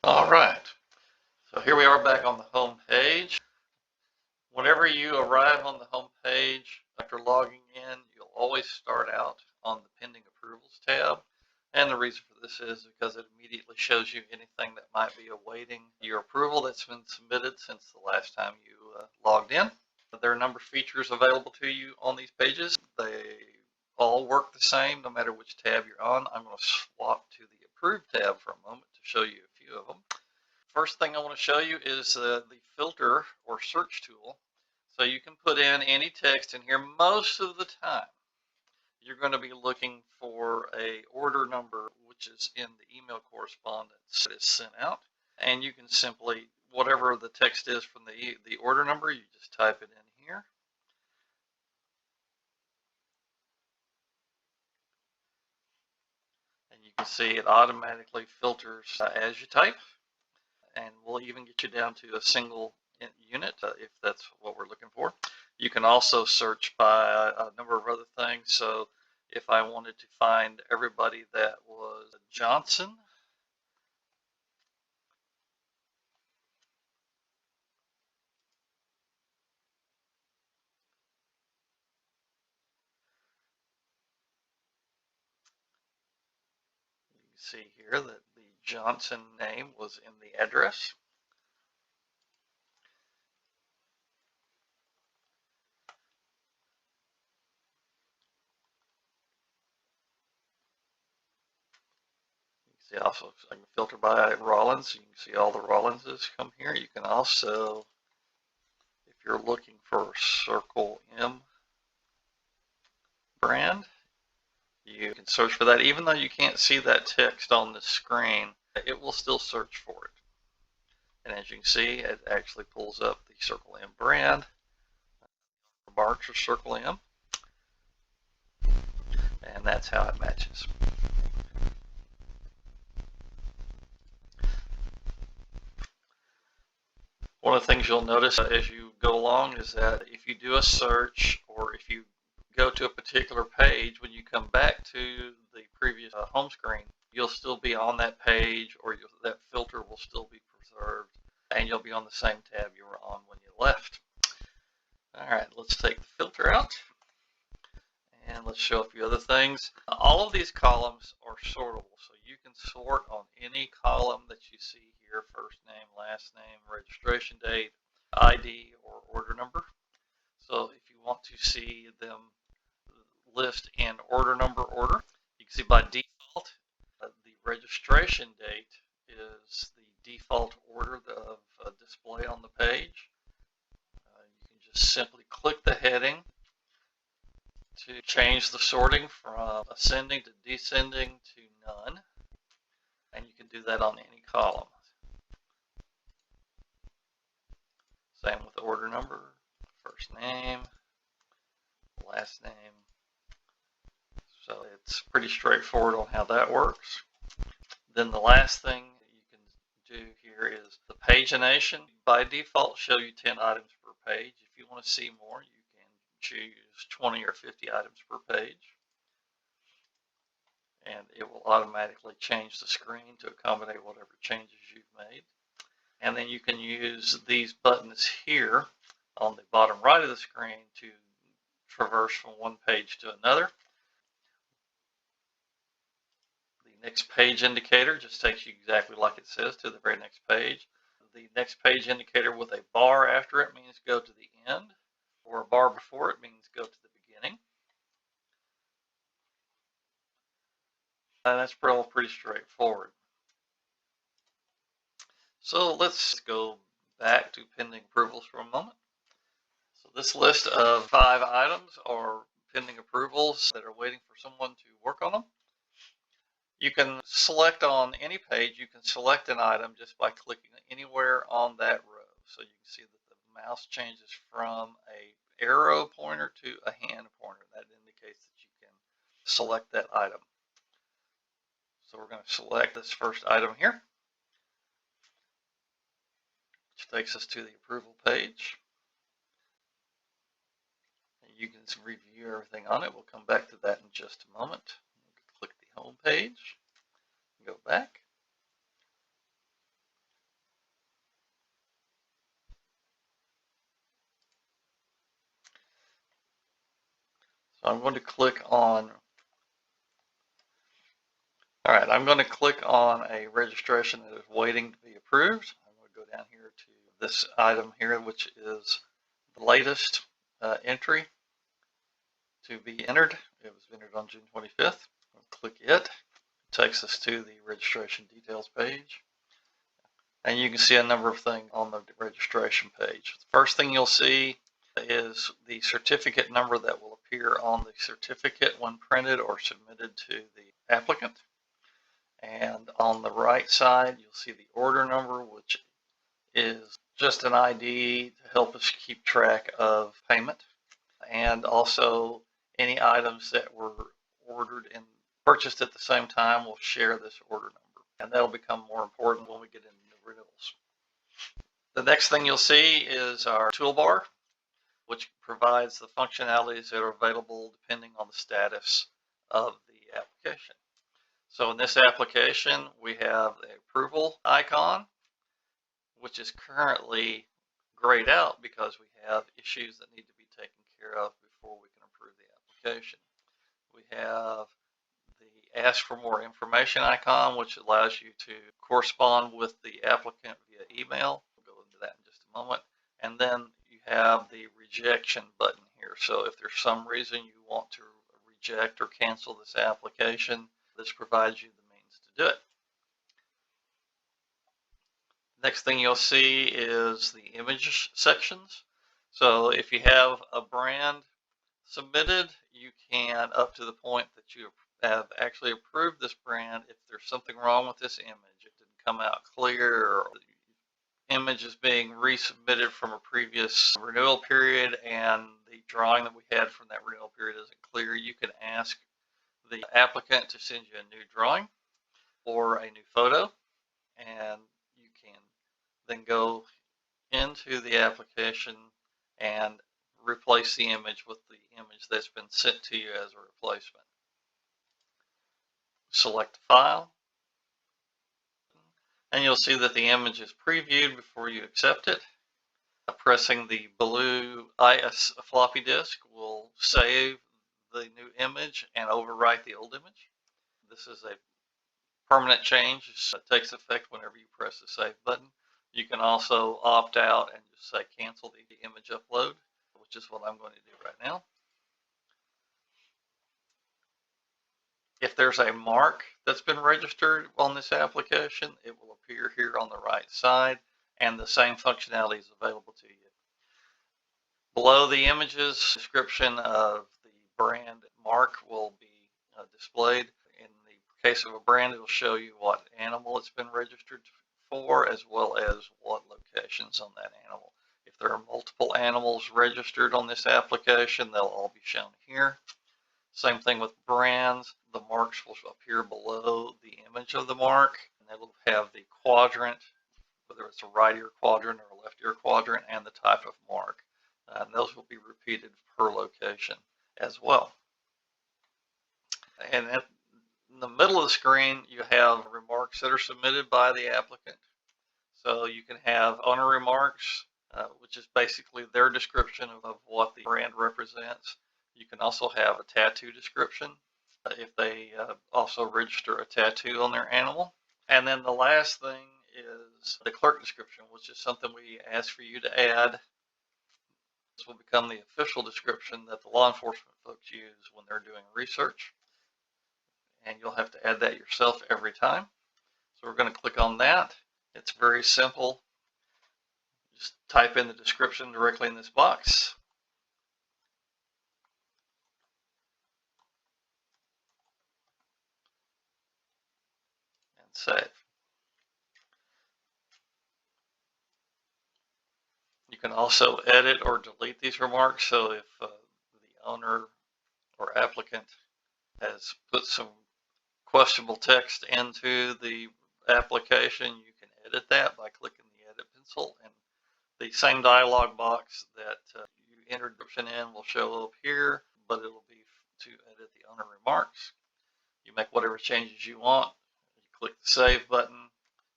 All right, so here we are back on the home page. Whenever you arrive on the home page after logging in, you'll always start out on the Pending Approvals tab. And the reason for this is because it immediately shows you anything that might be awaiting your approval that's been submitted since the last time you logged in. There are a number of features available to you on these pages. They all work the same no matter which tab you're on. I'm going to swap to the Approved tab for a moment to show you a few of them. First thing I want to show you is the filter or search tool. So you can put in any text in here. Most of the time, you're going to be looking for a order number, which is in the email correspondence that is sent out. And you can simply, whatever the text is from the order number, you just type it in here. And you can see it automatically filters as you type. And we'll even get you down to a single unit if that's what we're looking for. You can also search by a number of other things. So if I wanted to find everybody that was Johnson, you can see here that the Johnson name was in the address. See, also I can filter by Rollins. You can see all the Rollinses come here. You can also, if you're looking for Circle M brand, you can search for that. Even though you can't see that text on the screen, it will still search for it. And as you can see, it actually pulls up the Circle M brand. The marks are Circle M. And that's how it matches. One of the things you'll notice as you go along is that if you do a search or if you go to a particular page, when you come back to the previous home screen, you'll still be on that page, or that filter will still be preserved, and you'll be on the same tab you were on when you left. All right, let's take the filter out. And let's show a few other things. All of these columns are sortable, so you can sort on any column that you see here: first name, last name, registration date, ID, or order number. So if you want to see them list in order number order, you can see by default the registration date is the default order of display on the page. You can just simply click the heading to change the sorting from ascending to descending to none, and you can do that on any column. Same with the order number, first name, last name. So it's pretty straightforward on how that works. Then the last thing you can do here is the pagination. By default, show you 10 items per page. If you want to see more, you can choose 20 or 50 items per page. And it will automatically change the screen to accommodate whatever changes you've made. And then you can use these buttons here on the bottom right of the screen to traverse from one page to another. The next page indicator just takes you exactly like it says to the very next page. The next page indicator with a bar after it means go to the end, or a bar before it means go to the beginning. And that's pretty straightforward. So let's go back to pending approvals for a moment. So this list of 5 items are pending approvals that are waiting for someone to work on them. You can select on any page, you can select an item just by clicking anywhere on that row. So you can see that the mouse changes from an arrow pointer to a hand pointer. That indicates that you can select that item. So we're going to select this first item here, which takes us to the approval page. And you can review everything on it. We'll come back to that in just a moment. Click the home page, go back. I'm going to click on, all right, I'm going to click on a registration that is waiting to be approved. I'm going to go down here to this item here, which is the latest entry to be entered. It was entered on June 25th. I'll click it. It takes us to the registration details page. And you can see a number of things on the registration page. The first thing you'll see is the certificate number that will appear on the certificate when printed or submitted to the applicant. And on the right side, you'll see the order number, which is just an ID to help us keep track of payment. And also any items that were ordered and purchased at the same time will share this order number. And that'll become more important when we get into renewals. The next thing you'll see is our toolbar, which provides the functionalities that are available depending on the status of the application. So in this application, we have the approval icon, which is currently grayed out because we have issues that need to be taken care of before we can approve the application. We have the ask for more information icon, which allows you to correspond with the applicant via email. We'll go into that in just a moment. And then you have the rejection button here. So if there's some reason you want to reject or cancel this application, this provides you the means to do it. Next thing you'll see is the image sections. So if you have a brand submitted, you can, up to the point that you have actually approved this brand, if there's something wrong with this image, it didn't come out clear, or the image is being resubmitted from a previous renewal period and the drawing that we had from that renewal period isn't clear, you can ask the applicant to send you a new drawing or a new photo, and you can then go into the application and replace the image with the image that's been sent to you as a replacement. Select the file, and you'll see that the image is previewed before you accept it. Pressing the blue IS floppy disk will save the new image and overwrite the old image. This is a permanent change. It takes effect whenever you press the save button. You can also opt out and just say cancel the image upload, which is what I'm going to do right now. If there's a mark that's been registered on this application, it will appear here on the right side, and the same functionality is available to you. Below the images, description of the brand mark will be displayed. In the case of a brand, it will show you what animal it's been registered for, as well as what locations on that animal. If there are multiple animals registered on this application, they'll all be shown here. Same thing with brands. The marks will appear below the image of the mark, and it'll have the quadrant, whether it's a right ear quadrant or a left ear quadrant, and the type of mark. And those will be repeated per location as well. And in the middle of the screen, you have remarks that are submitted by the applicant. So you can have owner remarks, which is basically their description of what the brand represents. You can also have a tattoo description if they also register a tattoo on their animal. And then the last thing is the clerk description, which is something we ask for you to add. This will become the official description that the law enforcement folks use when they're doing research. And you'll have to add that yourself every time. So we're going to click on that. It's very simple. Just type in the description directly in this box. And save. You can also edit or delete these remarks. So if the owner or applicant has put some questionable text into the application, you can edit that by clicking the edit pencil, and the same dialog box that you entered description in will show up here, but it'll be to edit the owner remarks. You make whatever changes you want, you click the save button,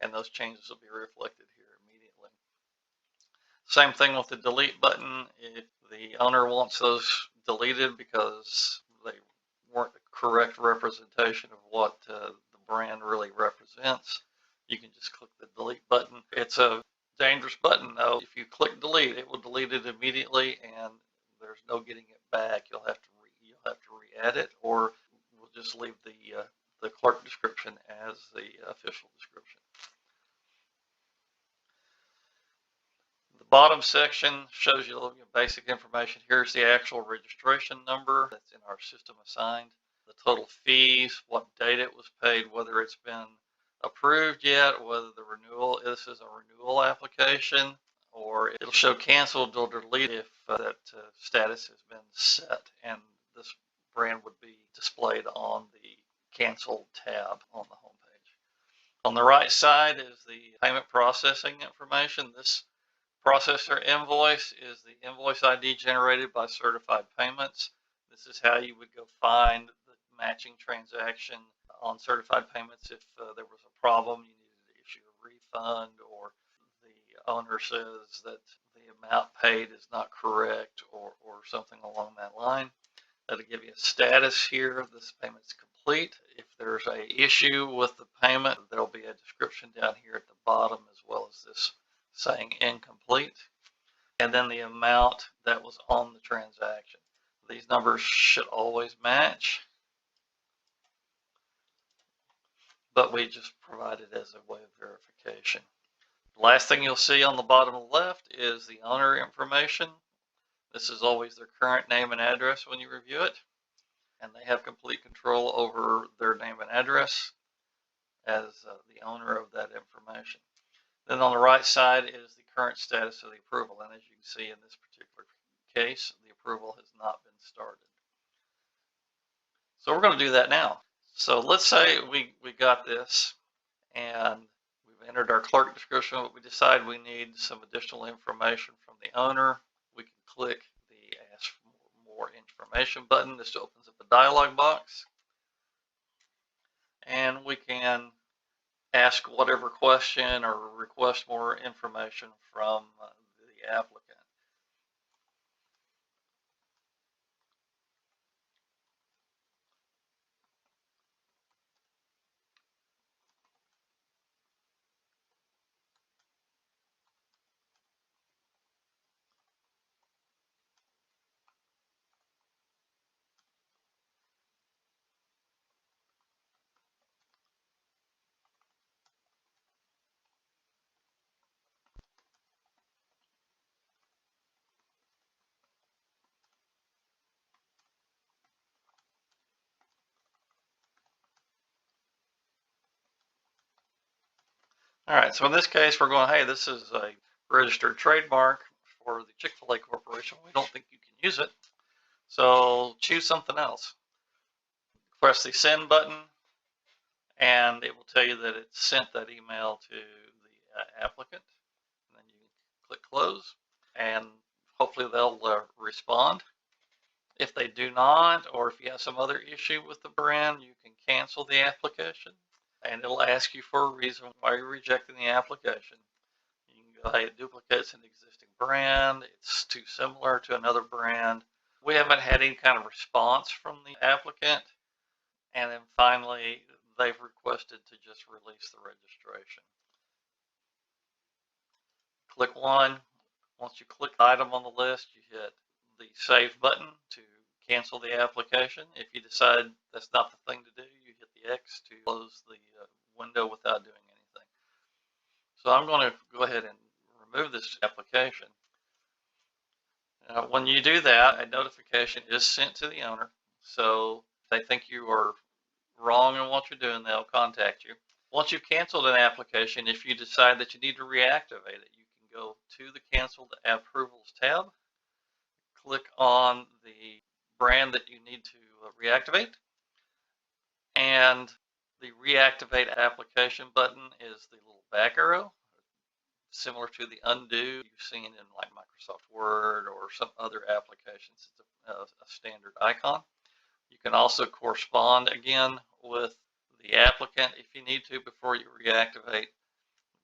and those changes will be reflected here immediately. Same thing with the delete button. If the owner wants those deleted because they weren't the correct representation of what the brand really represents, you can just click the delete button. It's a dangerous button though. If you click delete, it will delete it immediately, and there's no getting it back. You'll have to re-add it, or we'll just leave the clerk description as the official description. The bottom section shows you basic information. Here's the actual registration number that's in our system assigned, the total fees, what date it was paid, whether it's been approved yet, whether the renewal, this is a renewal application, or it'll show canceled or delete if that status has been set, and this brand would be displayed on the canceled tab on the home page. On the right side is the payment processing information. This processor invoice is the invoice ID generated by Certified Payments. This is how you would go find the matching transaction on Certified Payments if there was a problem, you needed to issue a refund, or the owner says that the amount paid is not correct, or something along that line. That'll give you a status here. This payment's complete. If there's an issue with the payment, there'll be a description down here at the bottom, as well as this saying incomplete, and then the amount that was on the transaction. These numbers should always match, but we just provide it as a way of verification. The last thing you'll see on the bottom left is the owner information. This is always their current name and address when you review it, and they have complete control over their name and address as the owner of that information. Then on the right side is the current status of the approval, and as you can see in this particular case, the approval has not been started. So we're going to do that now. So let's say we got this and we've entered our clerk description, but we decide we need some additional information from the owner. We can click the Ask for More Information button. This opens up a dialog box, and we can ask whatever question or request more information from the applicant. All right, so in this case, we're going, hey, this is a registered trademark for the Chick-fil-A Corporation. We don't think you can use it, so choose something else. Press the send button, and it will tell you that it sent that email to the applicant. And then you click close, and hopefully they'll respond. If they do not, or if you have some other issue with the brand, you can cancel the application, and it'll ask you for a reason why you're rejecting the application. You can go, hey, it duplicates an existing brand, it's too similar to another brand. We haven't had any kind of response from the applicant. And then finally, they've requested to just release the registration. Click one. Once you click the item on the list, you hit the save button to cancel the application. If you decide that's not the thing to do, you hit the X to close the window without doing anything. So I'm going to go ahead and remove this application. When you do that, a notification is sent to the owner. So they think you are wrong in what you're doing, they'll contact you. Once you've canceled an application, if you decide that you need to reactivate it, you can go to the Canceled Approvals tab, click on the brand that you need to reactivate, and the Reactivate Application button is the little back arrow, similar to the undo you've seen in like Microsoft Word or some other applications. It's a standard icon. You can also correspond again with the applicant if you need to before you reactivate,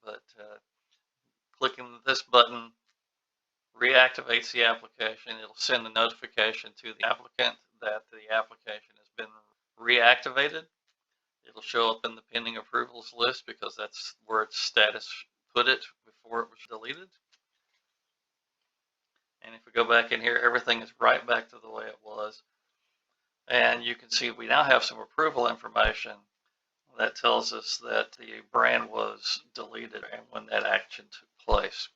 but clicking this button reactivates the application. It'll send a notification to the applicant that the application has been reactivated. It'll show up in the pending approvals list because that's where its status put it before it was deleted. And if we go back in here, everything is right back to the way it was. And you can see we now have some approval information that tells us that the brand was deleted and when that action took place.